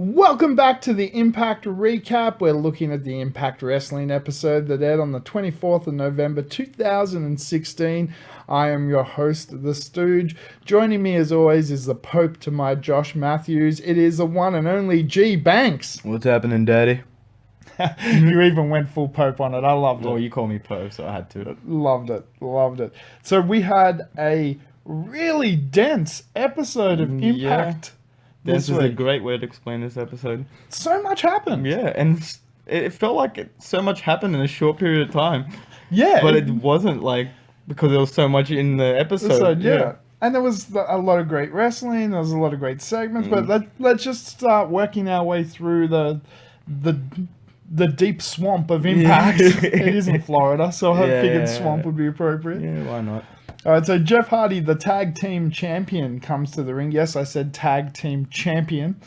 Welcome back to the Impact Recap. We're looking at the Impact Wrestling episode that aired on the 24th of November 2016. I am your host, the Stooge. Joining me as always is the Pope to my Josh Matthews. It is the one and only Gbanks. What's happening, Daddy? You even went full Pope on it. I loved it. Well, you call me Pope, so I had to. Loved it. So we had a really dense episode of Impact. This is a great way to explain this episode. So much happened. Yeah, and it felt like so much happened in a short period of time. Yeah. But it wasn't like because there was so much in the episode. Yeah. And there was a lot of great wrestling. There was a lot of great segments. But let's just start working our way through the deep swamp of Impact. It is in Florida, so I figured swamp would be appropriate. Yeah, why not? All right, so Jeff Hardy, the tag team champion, comes to the ring. Yes, I said tag team champion.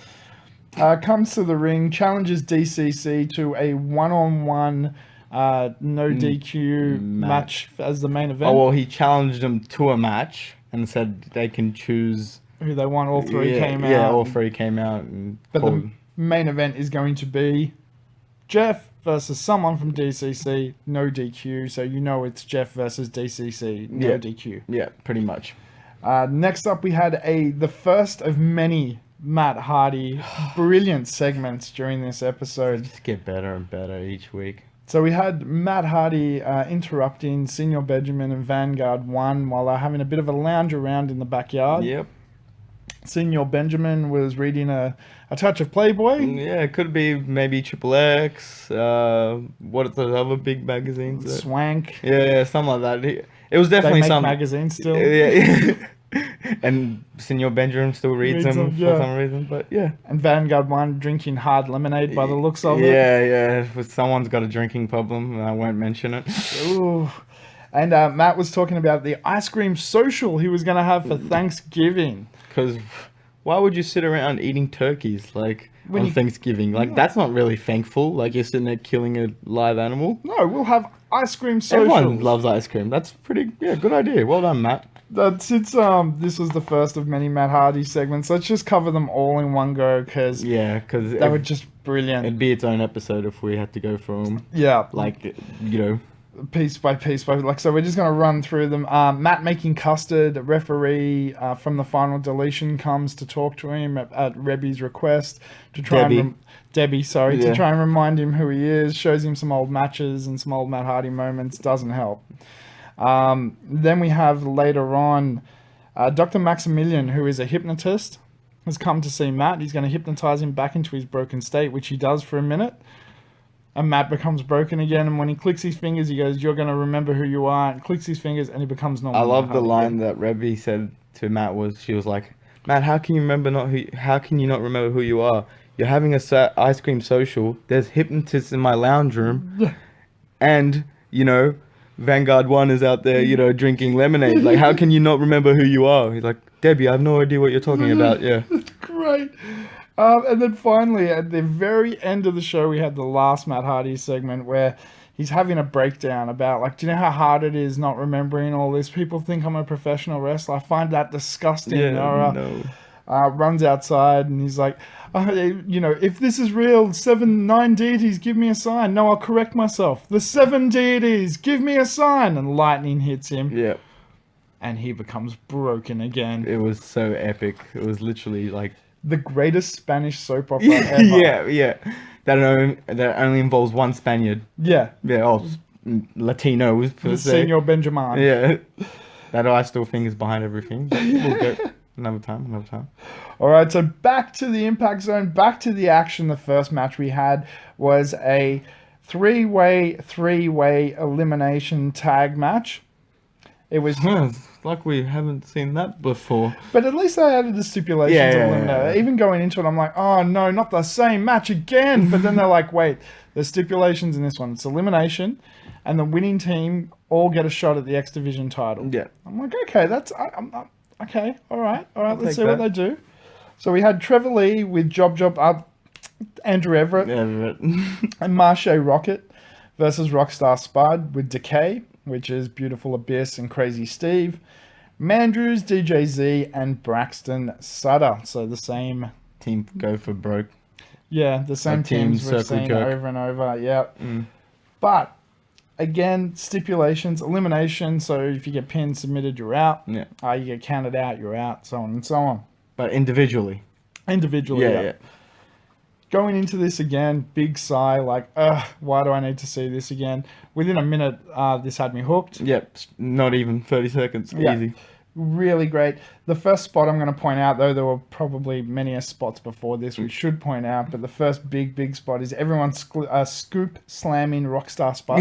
Comes to the ring, challenges D.C.C. to a one-on-one no DQ match as the main event. Oh, well, he challenged them to a match and said they can choose who they want. All three came out. Yeah, all three came out. But the main event is going to be Jeff versus someone from D.C.C. no DQ, so you know it's Jeff versus D.C.C. no DQ. Yeah, pretty much. Next up, we had the first of many Matt Hardy brilliant segments during this episode. Just get better and better each week. So we had Matt Hardy interrupting Senior Benjamin and Vanguard 1 while they're having a bit of a lounge around in the backyard. Yep. Senior Benjamin was reading a touch of Playboy. Yeah, it could be maybe Triple X. What are the other big magazines? Swank. Yeah, something like that. It was definitely they make some magazines still. Yeah. And Senor Benjamin still reads them for some reason, but yeah. And Vanguard 1 drinking hard lemonade by the looks of it. Yeah. Someone's got a drinking problem, and I won't mention it. Ooh. And Matt was talking about the ice cream social he was going to have for Thanksgiving. Because why would you sit around eating turkeys on Thanksgiving? That's not really thankful. Like you're sitting there killing a live animal. No, we'll have ice cream social. Everyone loves ice cream. That's good idea. Well done, Matt. This was the first of many Matt Hardy segments. Let's just cover them all in one go because they were just brilliant. It'd be its own episode if we had to go through them. Yeah, piece by piece so we're just going to run through them. Matt making custard. Referee from the final deletion comes to talk to him at Rebby's request to try to try and remind him who he is. Shows him some old matches and some old Matt Hardy moments. Doesn't help. Then we have later on Dr. Maximilian, who is a hypnotist, has come to see Matt. He's going to hypnotize him back into his broken state, which he does for a minute. And Matt becomes broken again, and when he clicks his fingers, he goes, "You're going to remember who you are," and clicks his fingers, and he becomes normal. I love the line that Rebby said to Matt she was like, "Matt, how can you not remember who you are? You're having a ice cream social. There's hypnotists in my lounge room, and Vanguard 1 is out there, drinking lemonade. Like, how can you not remember who you are?" He's like, "Debbie, I have no idea what you're talking about." Yeah, that's great. And then finally, at the very end of the show, we had the last Matt Hardy segment where he's having a breakdown about, do you know how hard it is not remembering all this? People think I'm a professional wrestler. I find that disgusting. No. Runs outside and he's like, if this is real, 9 deities, give me a sign. No, I'll correct myself. The 7 deities, give me a sign. And lightning hits him. Yeah. And he becomes broken again. It was so epic. It was literally the greatest Spanish soap opera ever. Yeah. That only involves one Spaniard. Yeah. Yeah, Latinos. The Senor Benjamin. Yeah. That I still think is behind everything. But we'll go another time. All right, so back to the Impact Zone, back to the action. The first match we had was a three-way elimination tag match. It was... like we haven't seen that before. But at least they added the stipulations. Yeah. Even going into it, I'm like, oh no, not the same match again. But then they're like, wait, there's stipulations in this one. It's elimination, and the winning team all get a shot at the X Division title. Yeah. I'm like, okay, okay, all right, let's see what they do. So we had Trevor Lee with Andrew Everett and Marshea Rockett versus Rockstar Spud with Decay, which is Beautiful Abyss and Crazy Steve, Mandrews, DJZ, and Braxton Sutter. So the same team go for broke. Yeah, the same teams we've seen over and over. Yeah. But again, stipulations, elimination. So if you get pinned, submitted, you're out. Yeah. You get counted out, you're out. So on and so on. But individually. Yeah. Going into this again, big sigh, like, why do I need to see this again? Within a minute, this had me hooked. Yep, not even 30 seconds. Yeah. Easy. Really great. The first spot I'm going to point out, though there were probably many spots before this we should point out, but the first big spot is everyone scoop slamming Rockstar Spud,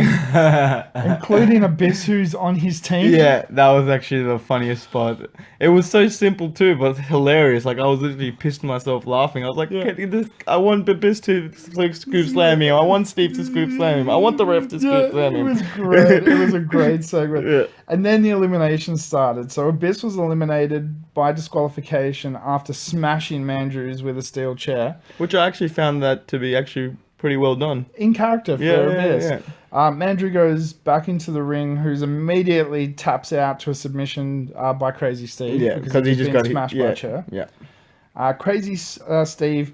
including Abyss, who's on his team. Yeah, that was actually the funniest spot. It was so simple too, but hilarious. Like, I was literally pissed myself laughing. I was like, I want Abyss to scoop slam him. I want Steve to scoop slam him. I want the ref to scoop slam him. It was great. It was a great segment. Yeah. And then the elimination started. So Abyss was eliminated by disqualification after smashing Mandrews with a steel chair. Which I actually found that to be actually pretty well done. In character for Abyss. Yeah. Mandrew goes back into the ring, who's immediately taps out to a submission by Crazy Steve. Yeah, because he just got smashed by a chair. Yeah. Crazy Steve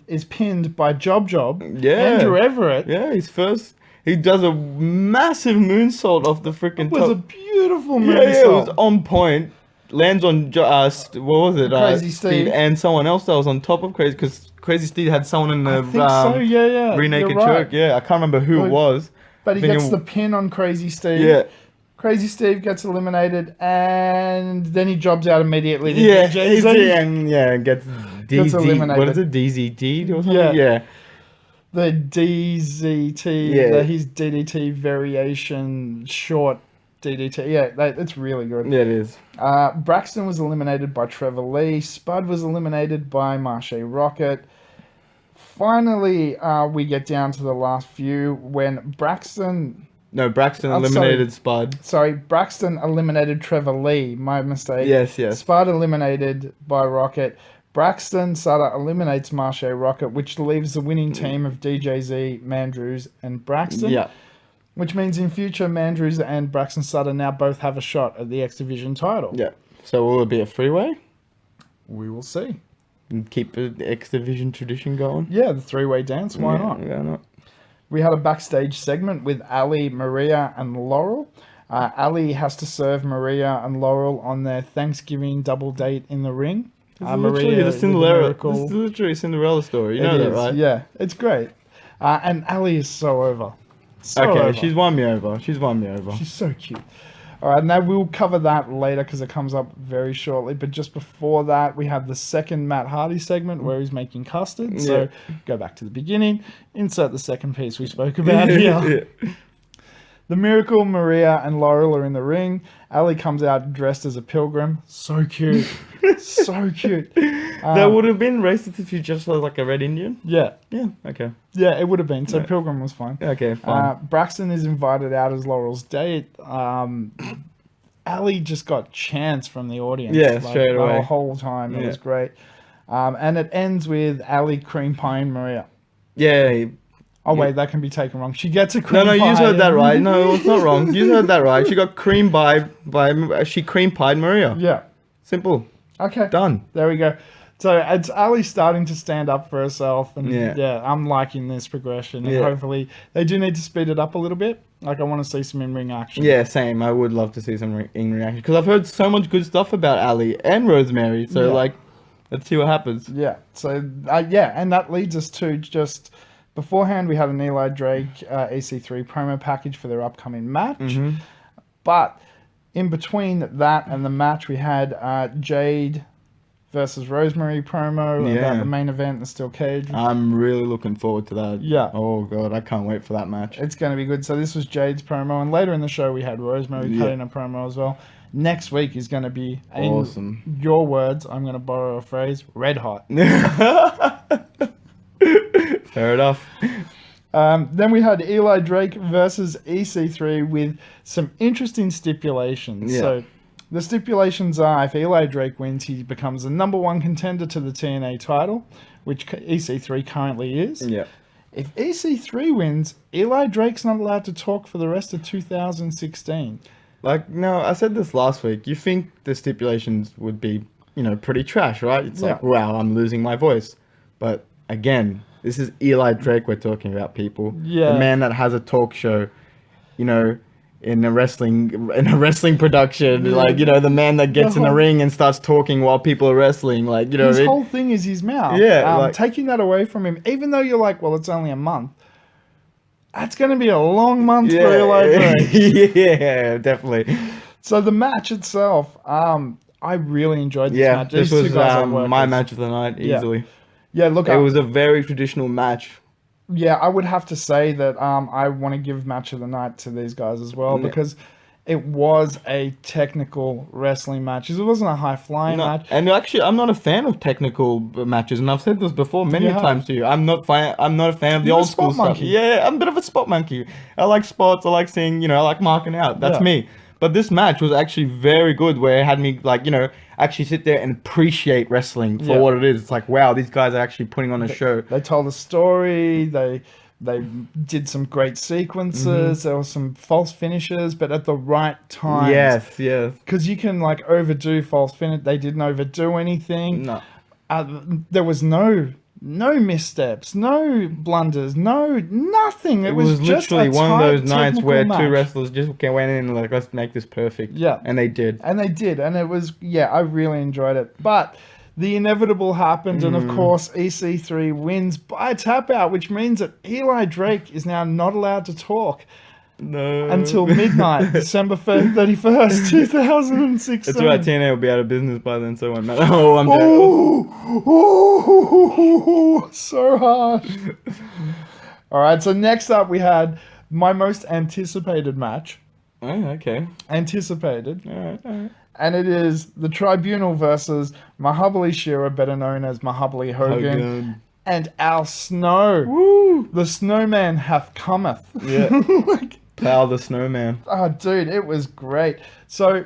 is pinned by Job. Yeah. Andrew Everett. Yeah, his first... He does a massive moonsault off the freaking top. It was a beautiful moonsault. Yeah, it was on point. Lands on, what was it? Crazy Steve. And someone else that was on top of Crazy, because Crazy Steve had someone in the rear naked choke. Yeah, I can't remember who it was. But he gets the pin on Crazy Steve. Yeah. Crazy Steve gets eliminated, and then he jobs out immediately to and gets eliminated. What is it? DZD or something? Yeah. The DZT, his DDT variation, short DDT. Yeah, it's really good. Yeah, it is. Braxton was eliminated by Trevor Lee. Spud was eliminated by Marshea Rockett. Finally, we get down to the last few when Braxton eliminated Spud. Sorry, Braxton eliminated Trevor Lee. My mistake. Yes. Spud eliminated by Rockett. Braxton Sutter eliminates Marshea Rockett, which leaves the winning team of DJZ, Mandrews, and Braxton. Yeah. Which means in future, Mandrews and Braxton Sutter now both have a shot at the X Division title. Yeah. So will it be a freeway? We will see. And keep the X Division tradition going? Yeah, the three-way dance. Why not? Why not? We had a backstage segment with Allie, Marshea, and Laurel. Allie has to serve Marshea and Laurel on their Thanksgiving double date in the ring. Marshea, this is literally a Cinderella story. You know that, right? Yeah, it's great. And Allie is so over. Over. She's won me over. She's so cute. All right, now we'll cover that later because it comes up very shortly. But just before that, we have the second Matt Hardy segment where he's making custard. So go back to the beginning, insert the second piece we spoke about here. The Miracle, Marshea, and Laurel are in the ring. Allie comes out dressed as a pilgrim. So cute. So cute. That would have been racist if you just looked like a red Indian? Yeah. Yeah, okay. Yeah, it would have been. So pilgrim was fine. Okay, fine. Braxton is invited out as Laurel's date. Allie just got chants from the audience. Yeah, straight away. The whole time. It was great. And it ends with Allie cream pieing Marshea. Yeah. Wait, that can be taken wrong. She gets a cream pie. No, you heard that right. No, it's not wrong. You heard that right. She got cream she cream pied Marshea. Yeah. Simple. Okay. Done. There we go. So it's Ali starting to stand up for herself, and I'm liking this progression. And hopefully they do need to speed it up a little bit. Like, I want to see some in-ring action. Yeah, same. I would love to see some in-ring action because I've heard so much good stuff about Ali and Rosemary. So let's see what happens. Yeah. So and that leads us to just beforehand we had an Eli Drake EC3 promo package for their upcoming match, but in between that and the match we had Jade versus Rosemary promo about the main event, the steel cage. I'm really looking forward to that. Yeah. Oh, God, I can't wait for that match. It's going to be good. So this was Jade's promo, and later in the show we had Rosemary cutting a promo as well. Next week is going to be, awesome. In your words, I'm going to borrow a phrase, red hot. Fair enough. Then we had Eli Drake versus EC3 with some interesting stipulations. Yeah. So the stipulations are, if Eli Drake wins, he becomes the number one contender to the TNA title, which EC3 currently is. Yeah. If EC3 wins, Eli Drake's not allowed to talk for the rest of 2016. Like, no, I said this last week. You think the stipulations would be, pretty trash, right? It's like, wow, I'm losing my voice. But again, this is Eli Drake we're talking about, people. Yeah. The man that has a talk show, you know, in a wrestling production, like, you know, the man that gets in the ring and starts talking while people are wrestling, like, you know, his whole thing is his mouth. Yeah, like, taking that away from him, even though you're like, well, it's only a month. That's going to be a long month for Eli Drake. Yeah, definitely. So the match itself, I really enjoyed this match. This was my match of the night, easily. Yeah, look, it was a very traditional match. Yeah, I would have to say that I want to give match of the night to these guys as well, because it was a technical wrestling match. It wasn't a high-flying match. And actually, I'm not a fan of technical matches, and I've said this before many times to you. I'm not a fan of the old school stuff. Yeah, I'm a bit of a spot monkey. I like spots. I like seeing, you know, I like marking out. That's me. But this match was actually very good, where it had me, like, you know, actually sit there and appreciate wrestling for what it is. It's like, wow, these guys are actually putting on a show. They told a story. They did some great sequences. There were some false finishes, but at the right time. Yes. Because you can, like, overdo false finish. They didn't overdo anything. No. There was no missteps, no blunders, nothing. It was just literally one of those nights where match. two wrestlers just went in and like, let's make this perfect. Yeah. And they did. And it was, I really enjoyed it. But the inevitable happened, and of course, EC3 wins by a tap out, which means that Eli Drake is now not allowed to talk. No. Until midnight, December 31st, 2016. That's right, TNA will be out of business by then, so it won't matter. Oh, I'm joking. So hard. All right, so next up we had my most anticipated match. Oh, okay. Anticipated. All right. And it is the Tribunal versus Mahabili Shera, better known as Mahabili Hogan. And Al Snow. Woo! The snowman hath cometh. Yeah. Pal the snowman. Oh, dude, it was great. So,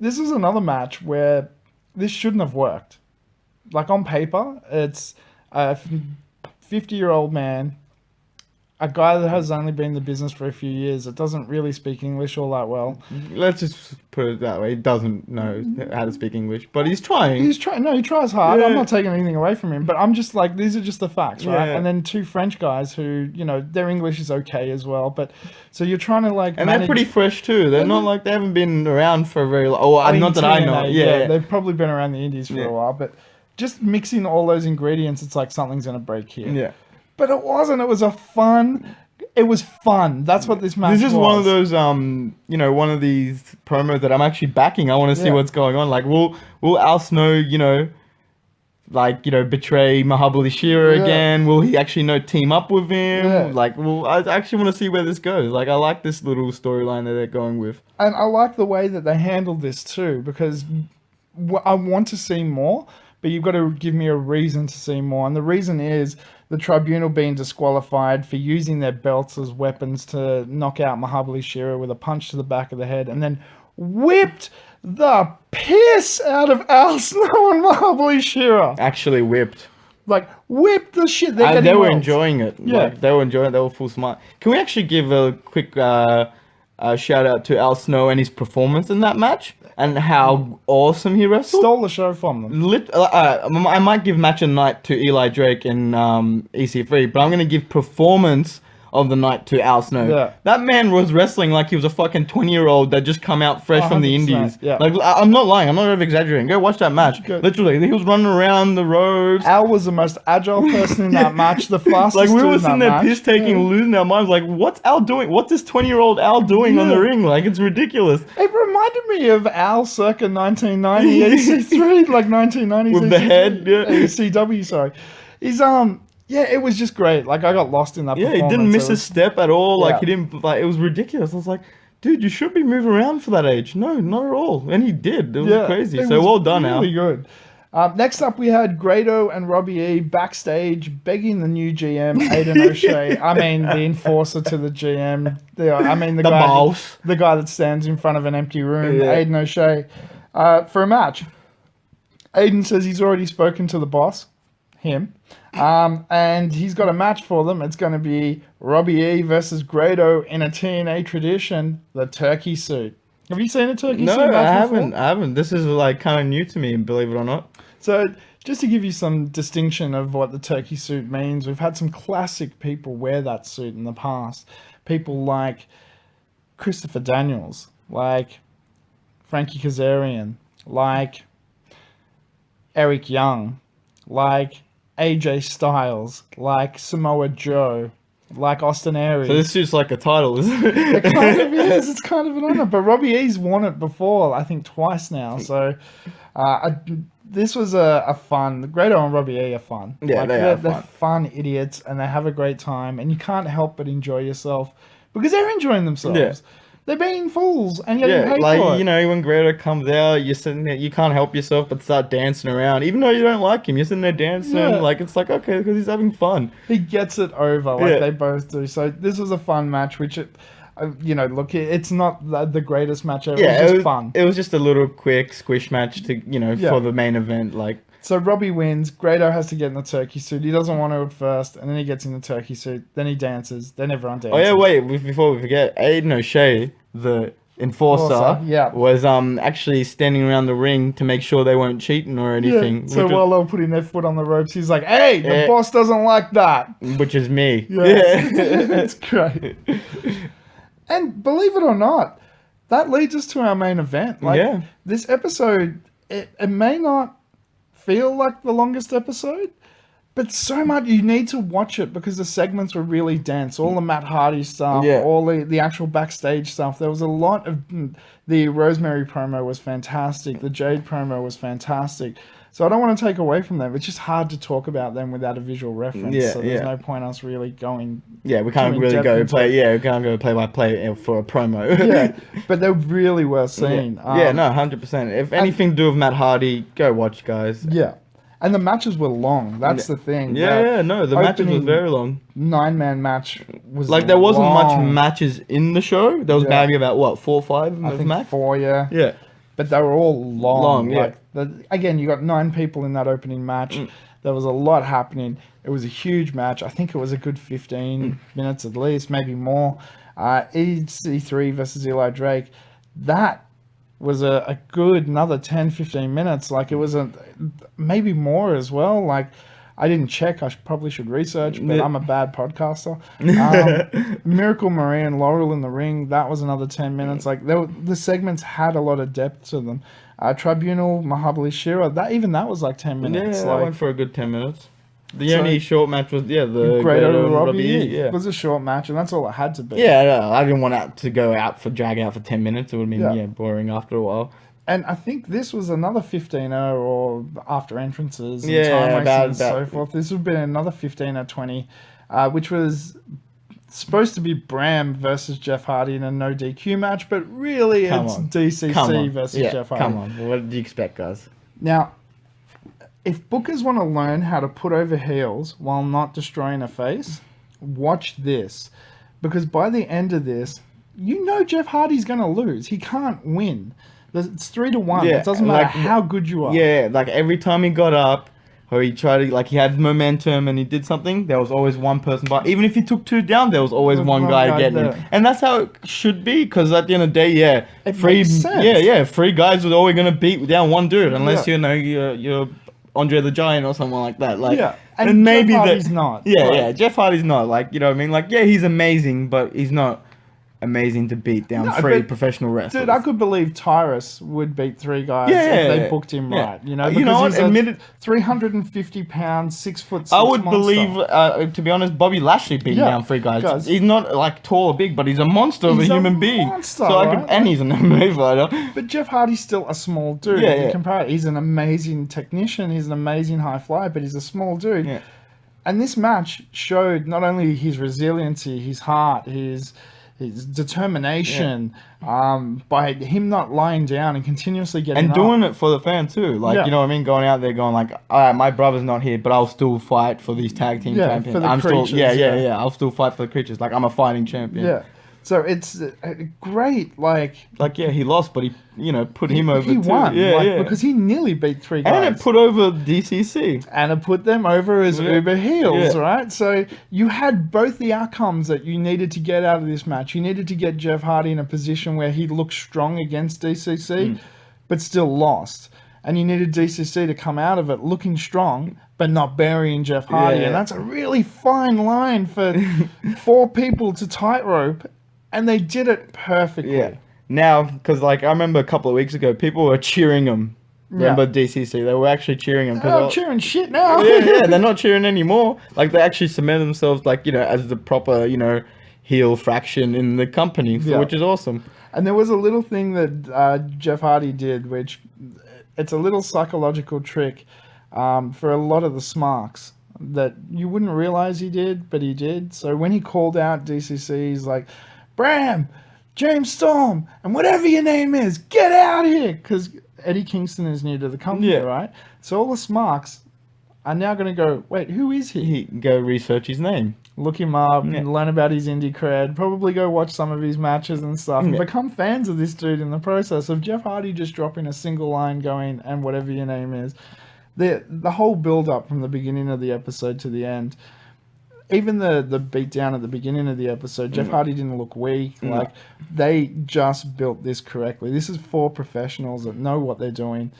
this was another match where this shouldn't have worked. Like, on paper, it's a 50-year-old man, a guy that has only been in the business for a few years, that doesn't really speak English all that well. Let's just put it that way. He doesn't know how to speak English, but he's trying. No, he tries hard. I'm not taking anything away from him, but I'm just like, these are just the facts, right? Yeah. And then two French guys who, you know, their English is okay as well, but so you're trying to like and they're pretty fresh too. They're not like, they haven't been around for a very long. Oh, not that I know. Yeah, they've probably been around the Indies for a while, but just mixing all those ingredients, it's like something's gonna break here. Yeah. But it wasn't. It was fun. That's what this match was. This is one of those, you know, one of these promos that I'm actually backing. I want to see what's going on. Like, will Al Snow, you know, like, you know, betray Mahabili Shera again? Will he actually team up with him? Yeah. Like, I actually want to see where this goes. Like, I like this little storyline that they're going with. And I like the way that they handled this too, because I want to see more, but you've got to give me a reason to see more. And the reason is the Tribunal being disqualified for using their belts as weapons to knock out Mahabili Shera with a punch to the back of the head, and then whipped the piss out of Al Snow and Mahabili Shera. Actually whipped. Like, whipped the shit. They were enjoying it. Yeah. Like, they were enjoying it. They were full smart. Can we actually give a quick shout out to Al Snow and his performance in that match? And how awesome he wrestled. Stole the show from them. I might give match of the night to Eli Drake and EC3, but I'm going to give performance of the night to Al Snow. Yeah. That man was wrestling like he was a fucking 20-year-old that just come out fresh from the indies. Yeah. Like, I'm not lying. I'm not over exaggerating. Go watch that match. Literally, he was running around the ropes. Al was the most agile person in that match. The fastest. Like, we were sitting there piss taking, losing our minds. Like, what's Al doing? What's this 20-year-old Al doing on the ring? Like, it's ridiculous. It reminded me of Al circa 1990 EC3, like 1990s with the head. Yeah. ECW. Sorry. He's Yeah, it was just great. Like, I got lost in that performance. Yeah, he didn't miss a step at all. Like, he didn't, like, it was ridiculous. I was like, dude, you should be moving around for that age. No, not at all. And he did. It was crazy. So well done, Al. Really good. Next up, we had Grado and Robbie E backstage begging the new GM, Aiden O'Shea. I mean, the enforcer to the GM. The guy, boss. The guy that stands in front of an empty room, Aiden O'Shea, for a match. Aiden says he's already spoken to the boss, him, and he's got a match for them. It's going to be Robbie E versus Grado in a TNA tradition, the turkey suit. Have you seen a turkey suit match before? I haven't. This is like kind of new to me, believe it or not. So just to give you some distinction of what the turkey suit means, we've had some classic people wear that suit in the past. People like Christopher Daniels, like Frankie Kazarian, like Eric Young, like AJ Styles, like Samoa Joe, like Austin Aries. So this suit's like a title, isn't it? It kind of is. It's kind of an honor. But Robbie E's won it before, I think twice now. So this was a fun. Grado and Robbie E are fun. Yeah, they're fun idiots, and they have a great time, and you can't help but enjoy yourself because they're enjoying themselves. Yeah. They're being fools and getting paid for it. You know, when Grado comes out, you're sitting there, you can't help yourself but start dancing around. Even though you don't like him, you're sitting there dancing. Like, it's like, okay, because he's having fun. He gets it over, like they both do. So this was a fun match, which, look, it's not the greatest match ever. Yeah, it was just fun. It was just a little quick squish match to, for the main event. So Robbie wins. Grado has to get in the turkey suit. He doesn't want to at first, and then he gets in the turkey suit. Then he dances. Then everyone dances. Oh yeah, wait! Before we forget, Aiden O'Shea, the enforcer, was actually standing around the ring to make sure they weren't cheating or anything. Yeah. So while they were putting their foot on the ropes, he's like, "Hey, the boss doesn't like that." Which is me. Yeah, it's great. And believe it or not, that leads us to our main event. This episode, it may not feel like the longest episode, but so much you need to watch it because the segments were really dense. All the Matt Hardy stuff, all the actual backstage stuff. There was a lot of the Rosemary promo was fantastic. The Jade promo was fantastic. So I don't want to take away from them. It's just hard to talk about them without a visual reference. So there's no point us really going. Yeah, we can't really go play. Yeah, we can't go play by play for a promo. But they really were seen. 100%. If anything to do with Matt Hardy, go watch, guys. Yeah. And the matches were long. That's the thing. The matches were very long. 9-man match was there wasn't much matches in the show. There was maybe about 4 or 5 I think max? 4, Yeah. But they were all long. Again, you got 9 people in that opening match. There was a lot happening. It was a huge match. I think it was a good 15 minutes at least, maybe more. EC3 versus Eli Drake. That was a good another 10, 15 minutes. It was maybe more as well. I didn't check. I probably should research, but I'm a bad podcaster. Miracle Marie and Laurel in the ring. That was another 10 minutes. The segments had a lot of depth to them. Tribunal, Mahabili, Shera. That was 10 minutes. Yeah, that went for a good 10 minutes. The only short match was the Grado Robbie E. It was a short match, and that's all it had to be. Yeah, I didn't want to drag out for 10 minutes. It would have been boring after a while. And I think this was another 15-0 or after entrances and time wasting and so forth. This would have been another 15 or 20, which was supposed to be Bram versus Jeff Hardy in a no DQ match, but really it's D.C.C. versus Jeff Hardy. Come on, what did you expect, guys? Now, if bookers want to learn how to put over heels while not destroying a face, watch this. Because by the end of this, Jeff Hardy's going to lose. He can't win. It's 3-1. It doesn't matter how good you are. Yeah, every time he got up, or he tried to, he had momentum and he did something, there was always one person by. Even if he took 2 down, there was always one guy getting him. And that's how it should be, because at the end of the day, it makes sense. 3 guys are always going to beat down one dude, unless you're Andre the Giant or someone like that. And maybe Jeff Hardy's not. Jeff Hardy's not. You know what I mean? He's amazing, but he's not amazing to beat down 3 professional wrestlers. Dude, I could believe Tyrus would beat 3 guys if they booked him right. You know what? Admitted 350 pounds, 6 foot 6 I would believe, to be honest, Bobby Lashley beat down 3 guys. He's not tall or big, but he's a monster of a human being. And he's an MMA fighter. But Jeff Hardy's still a small dude. He's an amazing technician. He's an amazing high flyer, but he's a small dude. Yeah. And this match showed not only his resiliency, his heart, his determination, by him not lying down and continuously getting and doing it for the fan too. You know what I mean? Going out there going all right, my brother's not here, but I'll still fight for these tag team champions. For the creatures, I'll still fight for the creatures. I'm a fighting champion. Yeah. So it's great, he lost, but he, put him over. He won, because he nearly beat 3 guys. And it put over D.C.C. And it put them over as uber heels, right? So you had both the outcomes that you needed to get out of this match. You needed to get Jeff Hardy in a position where he looked strong against D.C.C, but still lost. and you needed DCC to come out of it looking strong, but not burying Jeff Hardy. Yeah. And that's a really fine line for 4 people to tightrope, and they did it perfectly. Yeah. Now, because like I remember a couple of weeks ago, people were cheering him. Remember DCC? They were actually cheering him. They're cheering shit now. Yeah, they're not cheering anymore. Like they actually cemented themselves, like as the proper, heel fraction in the company, which is awesome. And there was a little thing that Jeff Hardy did, which it's a little psychological trick for a lot of the smarks that you wouldn't realize he did, but he did. So when he called out DCC, he's like, Bram, James Storm, and whatever your name is, get out here, because Eddie Kingston is new to the company, right? So all the smarks are now going to go, wait, who is he? Go research his name. Look him up, learn about his indie cred, probably go watch some of his matches and stuff, and become fans of this dude in the process of Jeff Hardy just dropping a single line going, and whatever your name is. The whole build-up from the beginning of the episode to the end, even the beatdown at the beginning of the episode, Jeff Hardy didn't look weak. Like, they just built this correctly. This is 4 professionals that know what they're doing.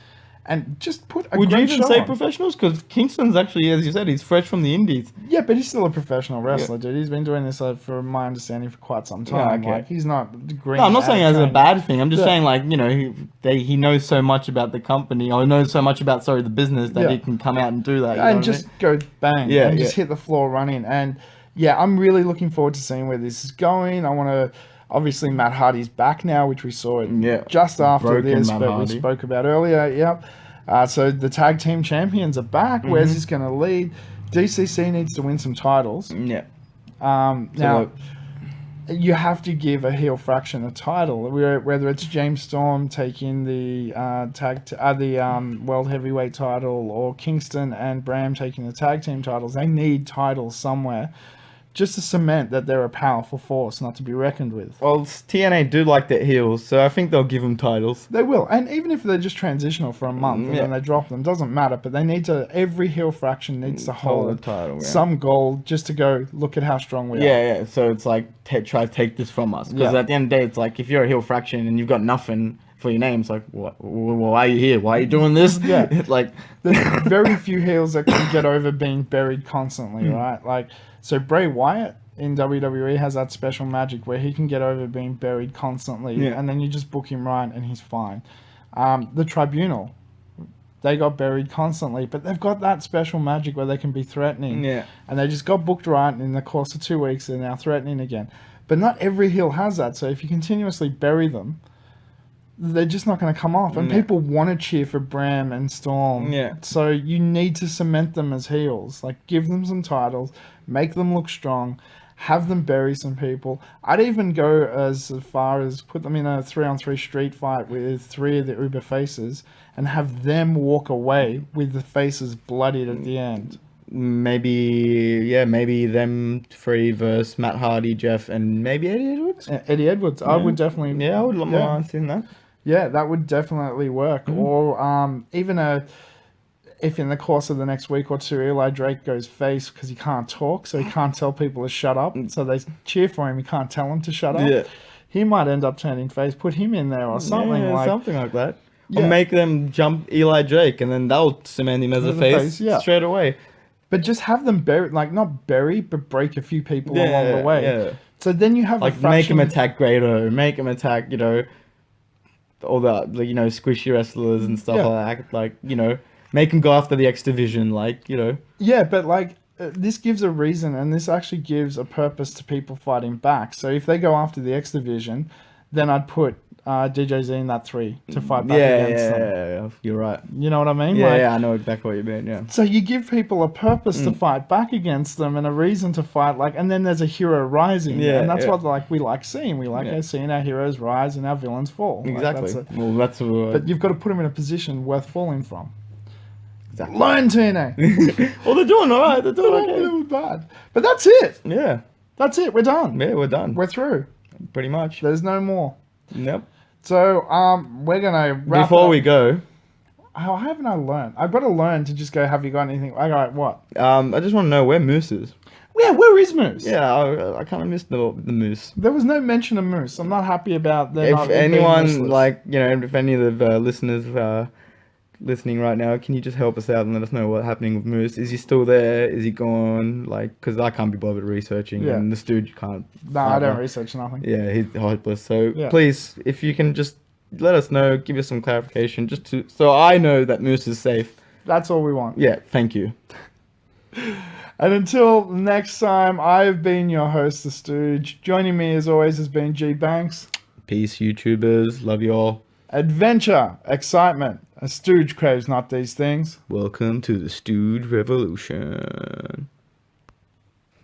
And just put a Would you great even show say on. Kingston's Because Kingston's actually, as you said, he's fresh from the indies. Yeah, but he's still a professional wrestler, dude. He's been doing this, for my understanding, for quite some time. Like, he's not green. No, I'm not saying it as a bad thing. I'm just saying, like, he knows so much about the company, or knows so much about, the business, that he can come out and do that. And just go bang. And just hit the floor running. And, I'm really looking forward to seeing where this is going. I want to... Obviously, Matt Hardy's back now, which we saw just after this, but we spoke about earlier. So the tag team champions are back. Where's this going to lead? DCC needs to win some titles. Now, you have to give a heel fraction a title, whether it's James Storm taking the world heavyweight title, or Kingston and Bram taking the tag team titles. They need titles somewhere, just to cement that they're a powerful force not to be reckoned with. Well, TNA do like their heels, so I think they'll give them titles. They will. And even if they're just transitional for a month and then they drop them, doesn't matter. But they need to, every heel fraction needs to hold a title, some gold just to go, look at how strong we are. Yeah, so it's like, try to take this from us. Because at the end of the day, it's like, if you're a heel fraction and you've got nothing for your name, it's like, why are you here? Why are you doing this? It's like... There's very few heels that can get over being buried constantly, right? Like... So Bray Wyatt in WWE has that special magic where he can get over being buried constantly, and then you just book him right and he's fine. The Tribunal, they got buried constantly, but they've got that special magic where they can be threatening. And they just got booked right, and in the course of 2 weeks, they're now threatening again. But not every heel has that, so if you continuously bury them, they're just not going to come off. And people want to cheer for Bram and Storm. So you need to cement them as heels. Like, give them some titles, make them look strong, have them bury some people. I'd even go as far as put them in a 3-on-3 street fight with 3 of the Uber faces and have them walk away with the faces bloodied at the end. Maybe them 3 versus Matt Hardy, Jeff, and maybe Eddie Edwards? Eddie Edwards. I would definitely... I would love more answer in that. Yeah, that would definitely work. Or even if in the course of the next week or 2, Eli Drake goes face because he can't talk, so he can't tell people to shut up. So they cheer for him, he can't tell them to shut up. He might end up turning face. Put him in there or something something like that. Or make them jump Eli Drake, and then that'll cement him as a face straight away. But just have them bury, not bury, but break a few people along the way. So then you have make him attack Grado, make him attack, all the squishy wrestlers and stuff like that. Make him go after the X Division, Yeah, but this gives a reason, and this actually gives a purpose to people fighting back. So if they go after the X Division, then I'd put DJZ in that 3 to fight back against them. Yeah, you're right. You know what I mean? I know exactly what you mean, So you give people a purpose to fight back against them and a reason to fight, and then there's a hero rising. And that's what we like seeing. We like seeing our heroes rise and our villains fall. Exactly. But you've got to put them in a position worth falling from. Exactly. Learn TNA. Well, they're doing all right. They're doing okay. Really bad. But that's it. Yeah. That's it. We're done. Yeah, we're done. We're through. Pretty much. There's no more. Yep. So, we're going to wrap Before up. we go... How haven't I learned? I've got to learn to just go, have you got anything? I got what? I just want to know where Moose is. Yeah, where is Moose? Yeah, I kind of missed the Moose. There was no mention of Moose. I'm not happy about that. If anyone, if any of the listeners listening right now, can you just help us out and let us know what's happening with Moose? Is he still there? Is he gone? Like, because I can't be bothered researching, and the Stooge can't. No, I don't research nothing. Yeah, he's hopeless. So please, if you can just let us know, give us some clarification, just to so I know that Moose is safe. That's all we want. Yeah, thank you. And until next time, I've been your host, the Stooge. Joining me as always has been Gbanks. Peace, YouTubers. Love you all. Adventure, excitement. A Stooge craves not these things. Welcome to the Stooge Revolution.